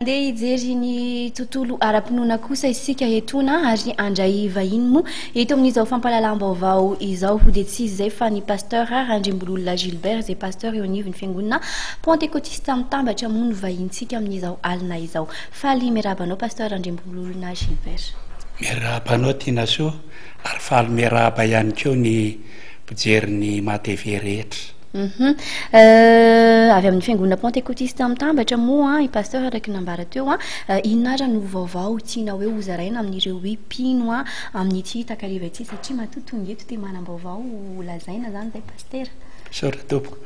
Andeha hijery ny tontolo ara-pinoana kosa isika etona ary andray vahiny moa eto amin'izao fampahalalam-baovao izao ho dia tsy izy izay fa ny pasteur Randriambololona Gilbert izay pasteur eo anivon'ny fiangonana Pentecôtiste Mitambatra moa no vahintsika amin'izao alina izao. Faly miarabanao pasteur Randriambololona Gilbert. Miarabanao tiana soa ary faly miaraba ihany koa ny mpijery ny matv rehetra. Avy amin'ny fiangonana Pentecôtiste Mitambatra moa i pasteur araka nambara teo inona ary no vaovao tiana hoe hozaraina amin'ireo mpino amin'ity takariva ity satria matotonga eto dia manam-baovao lazaina zany zay pasteur. Saotra tompoko.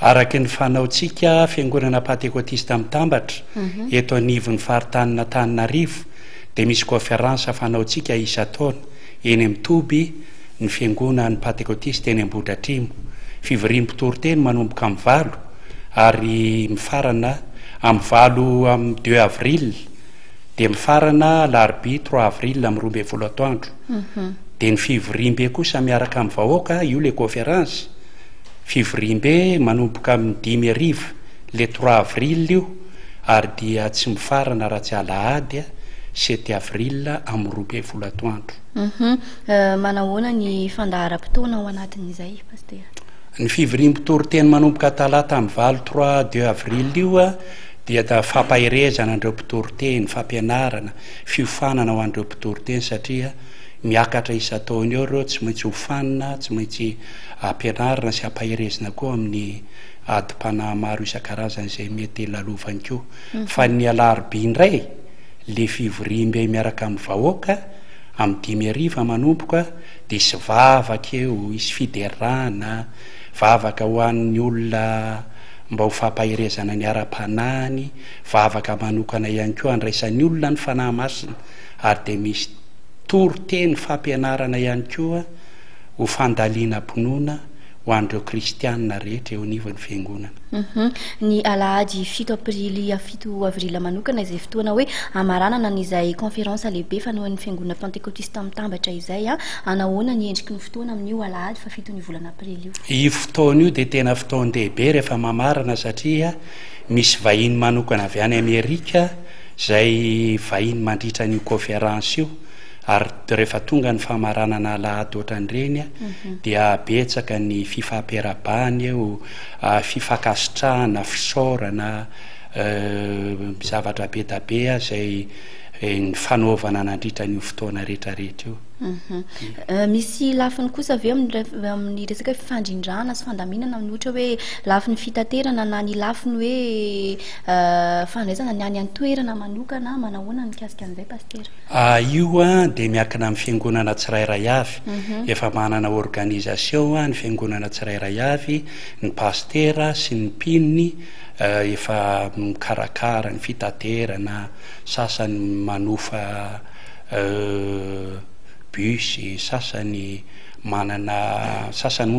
Araka ny fanaontsika fiangonana Pentecôtiste Mitambatra eto anivon'ny faritany Antananarivo dia misy conférence fanaontsika isan-taona eny amin'ny Toby ny fiangonana Pentecôtiste eny Ambohidratrimo. Fivoriam-pitoroteny manomboka amin'ny 8 ary mifarana amin'ny 8 amin'ny 2 avril dia mifarana larobia 3 avril amin'ny 12 atoandro. Dia ny fivoriam-be kosa miaraka amin'ny vahoaka io le conférence. Fivoriam-be manomboka amin'ny 5 arivo le 3 avril io ary dia tsy mifarana raha tsy alahady 7 avril amin'ny 12 atoandro. Manahoana ny fandaharam-potoana ao anatin'izay pasteur? Ny fivoriam-pitoroteny manomboka talata amin'ny 3 avril io dia fampahirezana andreo mpitoroteny, fampianarana, fiofanana ho andreo mpitoroteny satria miakatra isan-taona eo ireo tsy maintsy hofanina, tsy maintsy ampianarana sy ampahirezana koa amin'ny adi-panahy maro isan-karazany izay mety lalovany koa. Fa ny alarobia indray le fivoriam-be miaraka amin'ny vahoaka amin'ny 5 arivo manomboka dia isy vavaka eo, isy fiderana, vavaka ho an'ny olona mba ho fampahirezana ny ara-panahiny, vavaka manokana ihany koa andraisan'ny olona ny fanahy masina ary dia misy toroteny fampianarana ihany koa ho fandaliana-pinoana ho andreo kristianina rehetra eo anivon'ny fiangonana. Ny alahady 7 aprily 7 avril manokana izay fotoana hoe amaranana n'izay conférence lehibe fanaon'ny fiangonana Pentecôtiste Mitambatra izay anahoana ny endriky ny fotoana amin'io alahady fa 7 ny volana aprily io. Io fotoana io dia tena fotoan-dehibe rehefa mamarana satria misy vahiny manokana avy any Amerika izay vahiny mandritra ny conférence io ary rehefa tonga ny famaranana alahady ohatran'ireny dia betsaka ny fifampiarabany eo, fifakasitrahana, fisaorana, zavatra be da be izay ny fanaovana nandritra ny fotoana rehetrarehetra io. Misy lafiny kosa avy amin'ny resaka fifandrindrana sy fandaminana amin'ny ohatra hoe lafiny fitaterana na ny lafiny hoe fandraisana ny any an-toerana manokana manahoana ny mikasika an'izay pasteur? Io dia miankina amin'ny fiangonana tsirairay avy. Efa manana organisation ny fiangonana tsirairay avy, ny pasteur sy ny mpinony efa mikarakara ny fitaterana, sasany manofa bus, sasany moa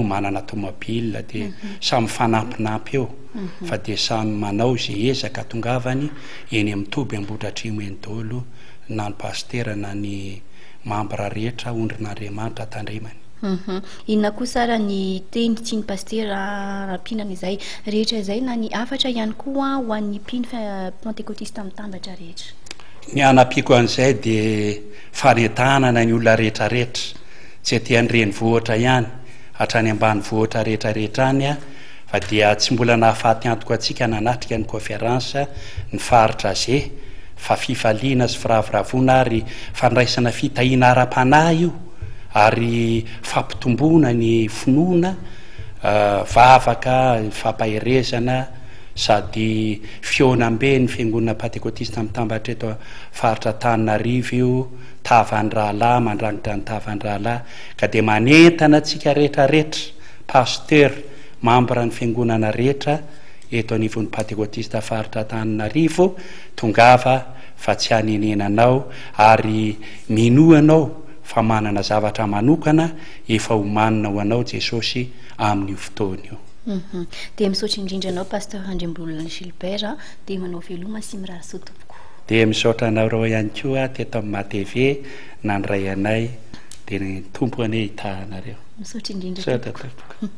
manana tomobile dia samy fanampinampy eo fa dia samy manao izay ezaka tongavany eny amin'ny Toby Ambohidratrimo eny daholo na ny pasteur na ny membre rehetra ondrin'Andriamanitra tandremany. Inona kosa ara ny teny tiany pasteur rampinana izay rehetra izay na ny afatra ihany koa ho an'ny mpino Pentecôtiste Mitambatra rehetra? Ny anapiko an'izay dia fanentanana ny olona rehetrarehetra tsy aty an'ireny vohatra ihany hatrany ambany vohatra rehetrarehetra any fa dia tsy mbola nahafaty antoka antsika nanatrika ny conférence ny faritra ze fa fifaliana sy firavoravona ary fandraisana fitahiana ara-panahy io ary fampitomboana ny finoana, vavaka, fampahirezana sady fionam-be ny fiangonana Pentecôtiste Mitambatra eto faritra Antananarivo io, tavan-drahalahy mandrangotra ny tavan-drahalahy ka dia manentana antsika rehetrarehetra pasteur membre ny fiangonana rehetra eto anivon'ny Pentecôtiste faritra Antananarivo tongava fa tsy hanenenanao ary minoanao fa manana zavatra manokana efa homanina ho anao Jesosy amin'io fotoana io. Dia misaotra indrindra anao pasteur Randriambololona Gilbert dia manao veloma sy mirary soa tompoko. Dia misaotra anareo ihany koa teto amin'ny matv nandray anay dia ny tompo ane hitahanareo. Misaotra indrindra tompoko.